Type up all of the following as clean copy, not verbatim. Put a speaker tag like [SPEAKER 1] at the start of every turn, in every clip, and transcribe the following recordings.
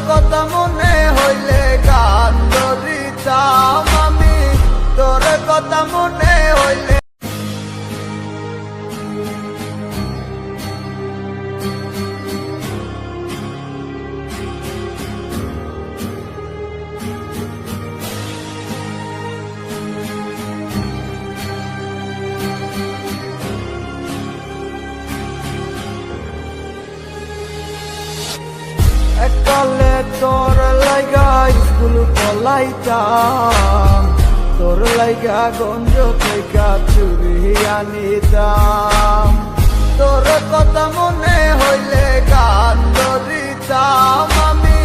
[SPEAKER 1] কথা মনে হইলে গান ধরিতাম আমি, তোর কথা মনে হইলে। এককালে তোর লাইগা স্কুল পলাইতাম, তোর লাইগা গঞ্জ থেকে চুরি আনিতাম। তোর কথা মনে হইলে গান ধরিতাম আমি,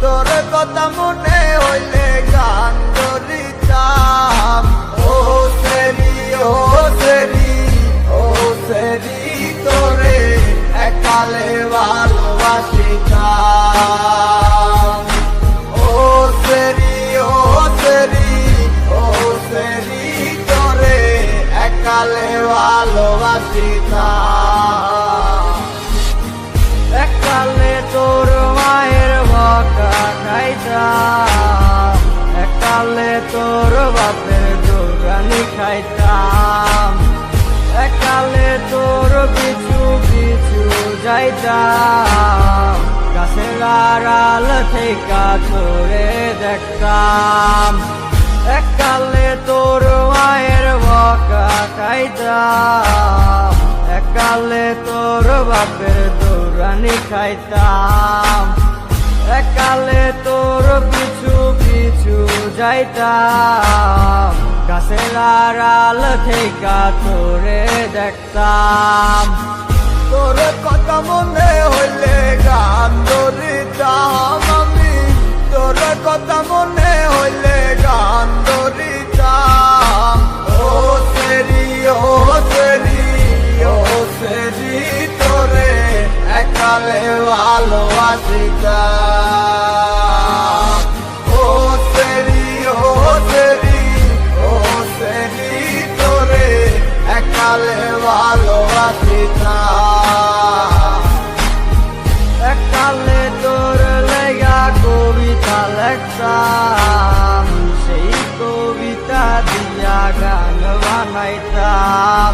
[SPEAKER 1] তোর কথা মনে হইলে গান ধরিতাম। ও সেরি ও সেরি ও সেরি তোরে এককালে ভালোবাসিতাম। ও সেরি ও সেরি ও সেরি তোরে এককালে ভালোবাসিতাম। এককালে তোর মায়ের বকা খাইতাম, এককালে তোর বাপের দোকানি খাইতাম। এককালে তোর পিছু পিছু যাইতাম, গাছের আড়াল থেকে তোরে দেখতাম। এককালে তোর মায়ের বকা খাইতাম, এককালে তোর বাপের দৌড়ানি খাইতাম। এককালে তোর পিছু পিছু যাইতাম, গাছের আড়াল থেকে তোরে দেখতাম। তোর কথা মনে হইলে গান ধরিতাম আমি, তোর কথা মনে হইলে গান ধরিতাম। ও সেরি ও সেরি ও সেরি তোরে এককালে ভালোবাসিতাম। ও সেরি ও সেরি ও সেরি তোরে এককালে ভালোবাসিতাম। এককালে তোর লেগা কবিতা লেখতাম, সেই কবিতা দিয়া গান বানাইতাম।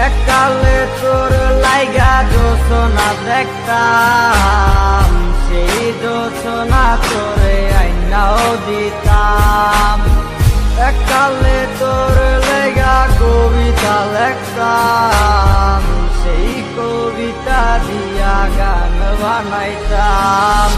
[SPEAKER 1] এককালে তোর লাইগা যোচনা দেখতাম, সেই যোচনা তোরে আইনাও দিতাম। এককালে তোর লেগা কবিতা লেখতাম, সেই কবিতা দিয়া গান বানাইতাম।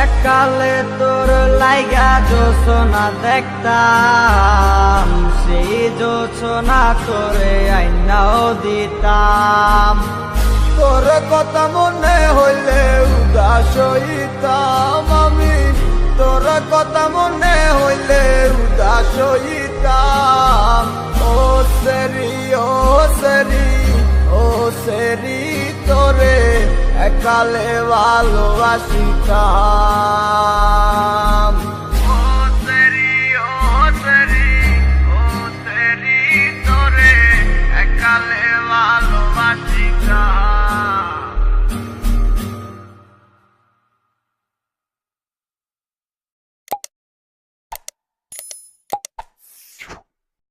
[SPEAKER 1] এককালে তোর লাইগা যোচনা দেখতাম, সেই যোচনা তোরে আইনাও দিতাম। তোর কথা মনে হইলে উদাস হইতাম আমি, তোর কথা মনে হইলে উদাস হইতাম। ও সেরি ও সেরি ও সেরি তোরে এককালে ভালোবাসিতাম।